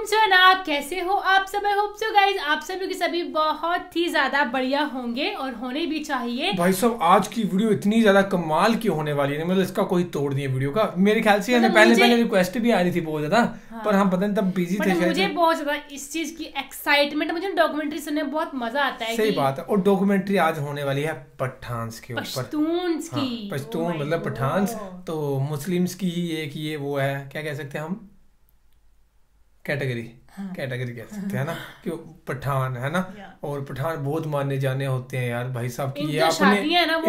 वालेकुम जनाब, कैसे हो आप सब? आई होप सो गाइस आप सभी के सभी बहुत ही ज्यादा बढ़िया होंगे और होने भी चाहिए। भाई साहब आज की वीडियो इतनी ज्यादा कमाल की होने वाली है, मतलब इसका कोई तोड़ नहीं है वीडियो का। मेरे ख्याल से हमें पहले रिक्वेस्ट भी आ रही थी बहुत ज्यादा, हाँ, पर हम पता नहीं तब बिजी थे। मुझे बहुत ज्यादा इस चीज की एक्साइटमेंट, मुझे डॉक्यूमेंट्री सुनने में बहुत मजा आता है। सही बात है। और डॉक्यूमेंट्री आज होने वाली है पठान के ऊपर, पश्तून मतलब पठान। तो मुस्लिम्स की ही एक ये वो है, क्या कह सकते हैं हम, कैटेगरी कह सकते हैं ना, कि पठान है ना। और पठान बहुत माने जाने होते हैं यार भाई साहब की। ये अपने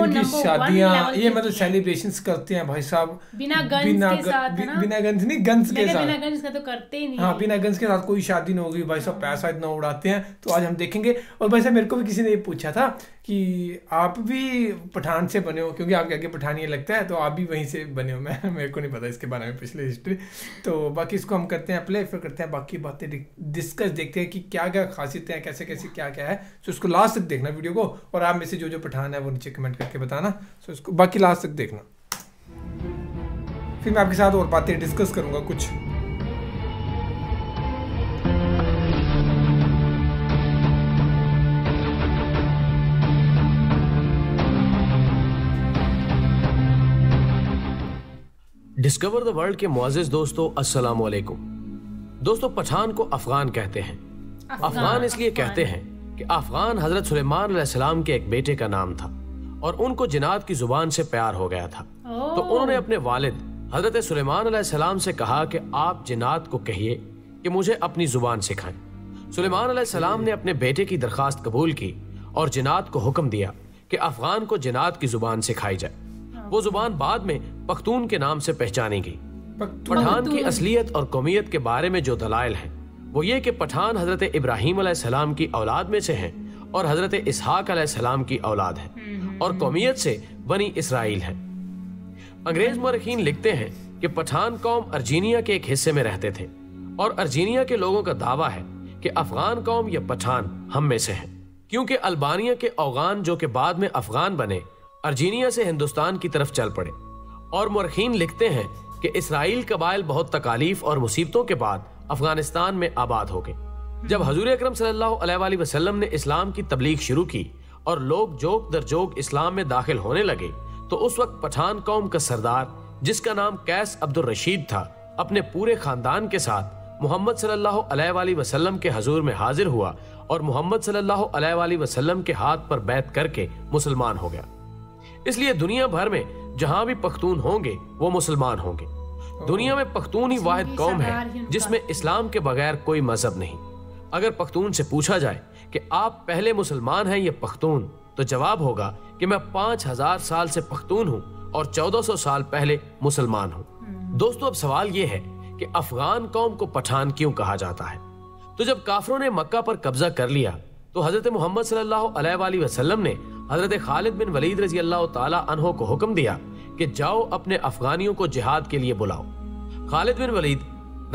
इनकी शादियां ये मतलब सेलिब्रेशंस करते हैं भाई साहब बिना गन्स नहीं, गन्स के साथ। बिना गन्स का तो करते ही नहीं। हाँ, बिना गन्स के साथ कोई शादी नहीं होगी भाई साहब, पैसा इतना उड़ाते हैं। तो आज हम देखेंगे। और भाई साहब मेरे को भी किसी ने ये पूछा था कि आप भी पठान से बने हो, क्योंकि आपके आगे पठानिया लगता है, तो आप भी वहीं से बने हो। मेरे को नहीं पता इसके बारे में पिछले हिस्ट्री। तो बाकी इसको हम करते हैं प्ले, फिर करते हैं बाकी बातें डिस्कस, देखते हैं कि क्या क्या खासियतें हैं, कैसे कैसे क्या क्या है। तो इसको लास्ट तक देखना वीडियो को, और आप में से जो पठान है वो नीचे कमेंट करके बताना। तो इसको बाकी लास्ट तक देखना, फिर मैं आपके साथ और बातें डिस्कस करूंगा कुछ। डिस्कवर द वर्ल्ड के मुअज़्ज़िज़ दोस्तों, अस्सलाम वालेकुम। दोस्तों, पठान को अफगान कहते हैं। अफगान इसलिए कहते हैं कि अफगान हजरत सुलेमान अलैहिस्सलाम के एक बेटे का नाम था और उनको जिनात की जुबान से प्यार हो गया था। तो उन्होंने अपने वालिद हजरत सुलेमान अलैहिस्सलाम से कहा कि आप जिनात को कहिए कि मुझे अपनी जुबान सिखाएं। सुलेमान अलैहिस्सलाम ने अपने बेटे की दरखास्त कबूल की और जिनात को हुक्म दिया कि अफगान को जिनात की जुबान सिखाई जाए। वो जुबान बाद में पख्तून के नाम से पहचानी गई। पठान की असलियत और कौमियत के बारे में जो दलाइल हैं वो ये कि पठान हजरत इब्राहीम अलैहिस्सलाम की औलाद में से हैं और हजरत इसहाक अलैहिस्सलाम की औलाद है और कौमियत से बनी इसराइल है। अंग्रेज मौरखीन लिखते हैं कि पठान कौम अर्जीनिया के एक हिस्से में रहते थे और अर्जीनिया के लोगों का दावा है कि अफगान कौम या पठान हम में से है, क्योंकि अल्बानिया के अफगान जो कि बाद में अफगान बने अर्जीनिया से हिंदुस्तान की तरफ चल पड़े। और मौरखीन लिखते हैं कि इसराइल कबाइल बहुत तकालीफ और मुसीबतों के बाद अफगानिस्तान में आबाद हो गए। जब हजूर अकरम सल्लल्लाहु अलैहि वसल्लम ने इस्लाम की तबलीग शुरू की और लोग जोक दर जोक इस्लाम में दाखिल होने लगे, तो उस वक्त पठान कौम का सरदार, जिसका नाम कैस अब्दुल रशीद था, अपने पूरे खानदान के साथ मोहम्मद सल्लल्लाहु अलैहि वसल्लम के हजूर में हाजिर हुआ और मोहम्मद सल्लल्लाहु अलैहि वसल्लम के हाथ पर बैत करके मुसलमान हो गया। इसलिए दुनिया भर में जहां भी पख्तून होंगे वो मुसलमान होंगे। दुनिया में पख्तून ही वाहिद कौम है जिसमें इस्लाम के बगैर कोई मजहब नहीं। अगर पख्तून से पूछा जाए कि आप पहले मुसलमान हैं या पख्तून, तो जवाब होगा कि मैं 5000 साल से पख्तून हूं और 1400 साल पहले मुसलमान हूं। दोस्तों, अब सवाल ये है कि अफगान कौम को पठान क्यों कहा जाता है? तो जब काफरों ने मक्का पर कब्जा कर लिया तो हजरत मोहम्मद सल्लल्लाहु अलैहि वसल्लम ने हजरत खालिद बिन वलीद रजी अल्लाह ताला अन्हो को हुक्म दिया कि जाओ अपने अफगानियों को जिहाद के लिए बुलाओ। खालिद बिन वलीद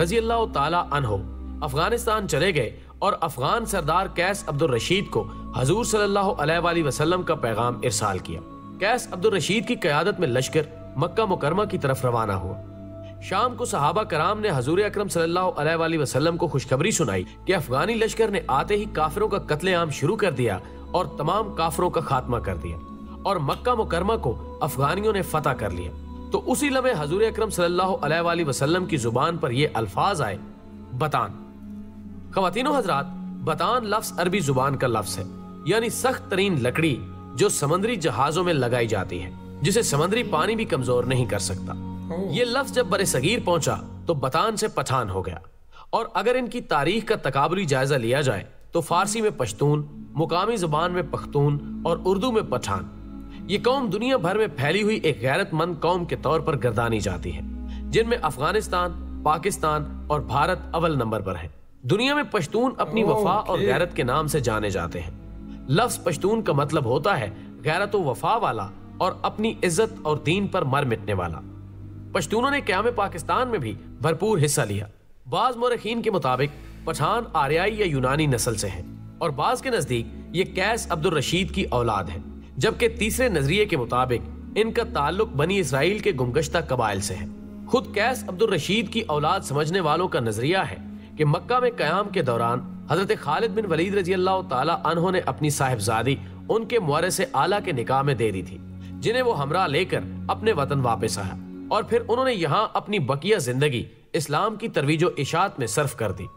रजी अल्लाह ताला अन्हो अफगानिस्तान चले गए और अफगान सरदार कैस अब्दुल रशीद को हजूर सल्लल्लाहु अलैहि वसल्लम का पैगाम इरसाल किया। कैस अब्दुल रशीद की क़यादत में लश्कर मक्का मुकरमा की तरफ रवाना हुआ। शाम को सहाबा कराम ने हजूर अकरम सल्लल्लाहु अलैहि वसल्लम को खुशखबरी सुनाई कि अफगानी लश्कर ने आते ही काफिरों का कत्लेआम शुरू कर दिया और तमाम काफिरों का खात्मा कर दिया और मक्का मुकरमा को अफगानियों ने फतह कर लिया। तो उसी लम्हे हजूर अकरम सल्लल्लाहु अलैहि वसल्लम की जुबान पर ये अल्फाज आए, बतान। ख़वातीनो हजरात, बतान लफ्ज अरबी जुबान का लफ्ज है, यानी सख्त तरीन लकड़ी जो समंदरी जहाजों में लगाई जाती है, जिसे समंदरी पानी भी कमजोर नहीं कर सकता। ये लफ्ज जब बरे सगीर पहुंचा तो बतान से पठान हो गया। और अगर इनकी तारीख का तकाबुली जायजा लिया जाए तो फारसी में पश्तून, मुकामी जुबान में पख्तून और उर्दू में पठान, ये कौम दुनिया भर में फैली हुई एक गैरतमंद कौम के तौर पर गर्दानी जाती है, जिनमें अफगानिस्तान, पाकिस्तान और भारत अव्वल नंबर पर है। दुनिया में पश्तून अपनी वफा और गैरत के नाम से जाने जाते हैं। लफ्ज पश्तून का मतलब होता है गैरत व वफा वाला और अपनी इज्जत और दीन पर मर मिटने वाला। पश्तूनों ने क़याम पाकिस्तान में भी भरपूर हिस्सा लिया। बाज मौरखीन के मुताबिक पठान आर्याई या यूनानी नस्ल से हैं और बाज के नजदीक ये कैस अब्दुल रशीद की औलाद है, जबकि तीसरे नजरिए के मुताबिक इनका ताल्लुक बनी इसराइल के गुमगश्ता कबाइल से है। खुद कैस अब्दुल रशीद की औलाद समझने वालों का नजरिया है कि मक्का में कयाम के दौरान हजरत खालिद बिन वलीद रजी अल्लाह ताला अन्हो ने अपनी साहिबजादी उनके मुअर्रिस आला के निकाह में दे दी थी, जिन्हें वो हमरा लेकर अपने वतन वापस आया और फिर उन्होंने यहाँ अपनी बकिया जिंदगी इस्लाम की तरवीजो इशात में सर्फ कर दी।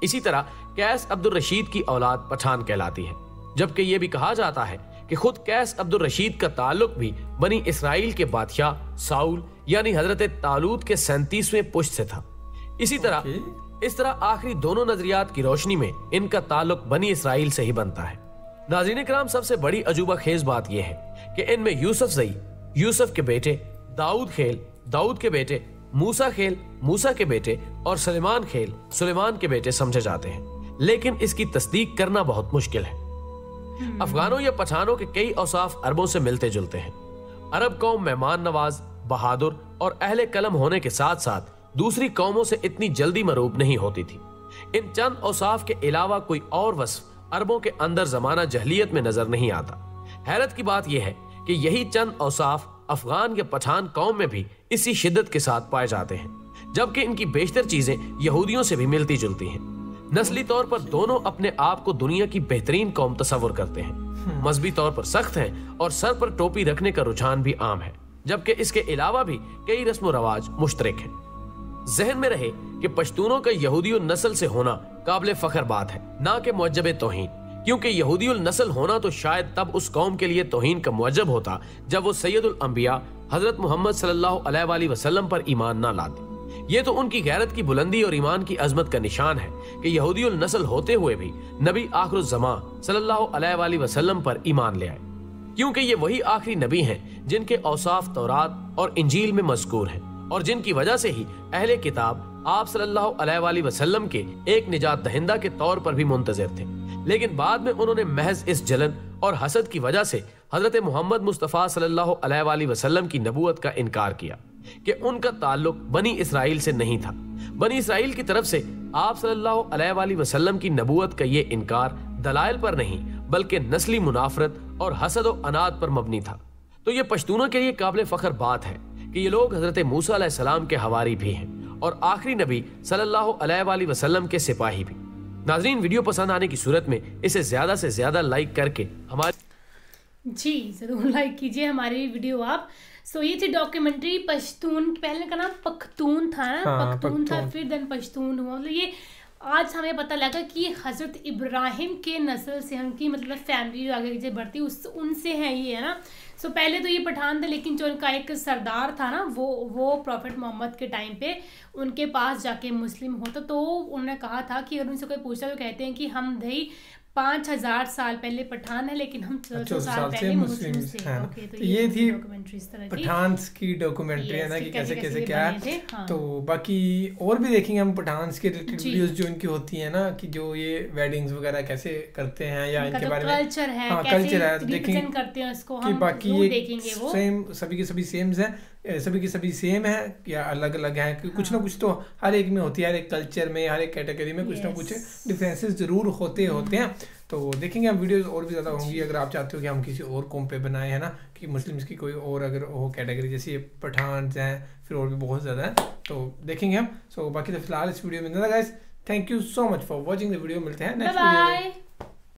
इसी तरह कैस अब्दुल रशीद की औलाद पठान कहलाती है, जबकि यह भी कहा जाता है कि खुद कैस अब्दुल रशीद का ताल्लुक भी बनी इसराइल के बादशाह साउल यानी हजरत तालूत के 37वें पुश्त से था। इसी तरह आखिरी दोनों नजरियात की रोशनी में इनका ताल्लुक बनी इसराइल से ही बनता है। नाज़रीन इकराम, सबसे बड़ी अजूबा खेज बात यह है कि इनमें यूसुफ ज़ई, यूसुफ के बेटे, दाऊद खेल, दाऊद के बेटे, मूसा खेल, मूसा के बेटे और सुलेमान खेल, सुलेमान के बेटे समझे जाते हैं, लेकिन इसकी तस्दीक करना बहुत मुश्किल है। अफगानों या पठानों के कई औसाफ अरबों से मिलते जुलते हैं। अरब कौम मेहमान नवाज, बहादुर और अहले कलम होने के साथ साथ दूसरी कौमों से इतनी जल्दी मरूब नहीं होती थी। इन चंद औसाफ के अलावा कोई और वस्फ अरबों के अंदर जमाना जहलियत में नजर नहीं आता। हैरत की बात यह है कि यही चंद औसाफ अफगान या पठान कौम में भी इसी शिद्दत के साथ पाए जाते हैं, जबकि इनकी बेशतर चीजें यहूदियों से भी मिलती जुलती हैं। नस्ली तौर पर दोनों अपने आप को दुनिया की बेहतरीन कौम तस्वुर करते हैं। मजहबी तौर पर सख्त हैं और सर पर टोपी रखने का रुझान भी आम है, जबकि इसके अलावा भी कई रस्म व रवाज मुश्तरक हैं। जहन में रहे कि पश्तूनों का यहूदियों नस्ल से होना काबिल फख्र बात है, ना कि मुअज्जब तौहीन, क्योंकि यहूदियों नस्ल होना तो शायद तब उस कौम के लिए तौहीन का मुअज्जब होता जब वो सैयदुल अंबिया हजरत मोहम्मद सल्लल्लाहु अलैहि वसल्लम पर ईमान ना लाते। ये तो उनकी गैरत की बुलंदी और ईमान की अजमत का निशान है कि यहूदियुल नस्ल होते हुए भी नबी आखिरुज़्ज़मा सल्लल्लाहु अलैहि वसल्लम पर ईमान ले आए, क्योंकि ये वही आखिरी नबी हैं जिनके औसाफ तौरात और इंजील में मज़कूर हैं और जिनकी वजह से ही अहले किताब आप सल्लल्लाहु अलैहि वसल्लम के एक निजात दहिंदा के तौर पर भी मुंतज़िर थे। लेकिन बाद में उन्होंने महज इस जलन और हसद की वजह से हजरत मोहम्मद मुस्तफ़ा सल्लल्लाहु अलैहि वसल्लम की नबूवत का इनकार किया कि उनका ताल्लुक बनी इसराइल से नहीं था। बनी इसराइल की तरफ से आप सल्लल्लाहु अलैहि वसल्लम की नबूवत का ये इनकार दलाइल पर नहीं बल्कि नस्ली मुनाफरत और हसद व अनाद पर मबनी था। तो ये पश्तूनों के लिए काबिल फख्र बात है कि ये लोग हजरत मूसा अलैहिस्सलाम के हवारी भी हैं और आखिरी नबी सल्लल्लाहु अलैहि वसल्लम के सिपाही भी। नाज़रीन, वीडियो पसंद आने की सूरत में इसे ज्यादा से ज्यादा लाइक करके हमारे जी जरूर लाइक कीजिए हमारी वीडियो आप। सो ये थी डॉक्यूमेंट्री पश्तून, पहले का नाम पख्तून था ना, पख्तून था, फिर देन पश्तून हुआ। मतलब ये आज हमें पता लगा कि हजरत इब्राहिम के नस्ल से उनकी मतलब फैमिली जो आगे जो बढ़ती उनसे है ये, है ना। सो पहले तो ये पठान थे, लेकिन जो उनका एक सरदार था ना वो प्रॉफिट मोहम्मद के टाइम पे उनके पास जाके मुस्लिम होता, तो उन्होंने कहा था कि अगर उनसे कोई पूछता तो कहते हैं कि हम भाई 5000 साल पहले पठान है, लेकिन हम 1400 साल पहले मुस्लिम हैं। ओके, तो ये थी डॉक्यूमेंट्री इस तरह पठान की डॉक्यूमेंट्री है ना, कि कैसे कैसे क्या है। हाँ। तो बाकी और भी देखेंगे हम पठान के रिलेटेड वीडियोस जो इनकी होती है ना, कि जो ये वेडिंग्स वगैरह कैसे करते हैं या इनके बारे में कल्चर है, कल्चर है, देखेंगे करते हैं उसको कि हम बाकी ये देखेंगे वो सेम सभी के सभी सेम है, सभी की सभी सेम है या अलग अलग है। हाँ। कुछ ना कुछ तो हर एक में होती है, हर एक कल्चर में, हर एक कैटेगरी में कुछ ना कुछ डिफरेंसेस जरूर होते हैं। तो देखेंगे हम वीडियोस और भी ज़्यादा होंगी। अगर आप चाहते हो कि हम किसी और कौम पे बनाए, है ना, कि मुस्लिम्स की कोई और अगर हो कैटेगरी, जैसे ये पठान हैं, फिर और भी बहुत ज़्यादा है, तो देखेंगे हम। सो बाकी तो फिलहाल इस वीडियो में guys, thank you so much for watching the video. मिलते हैं नेक्स्ट वीडियो में।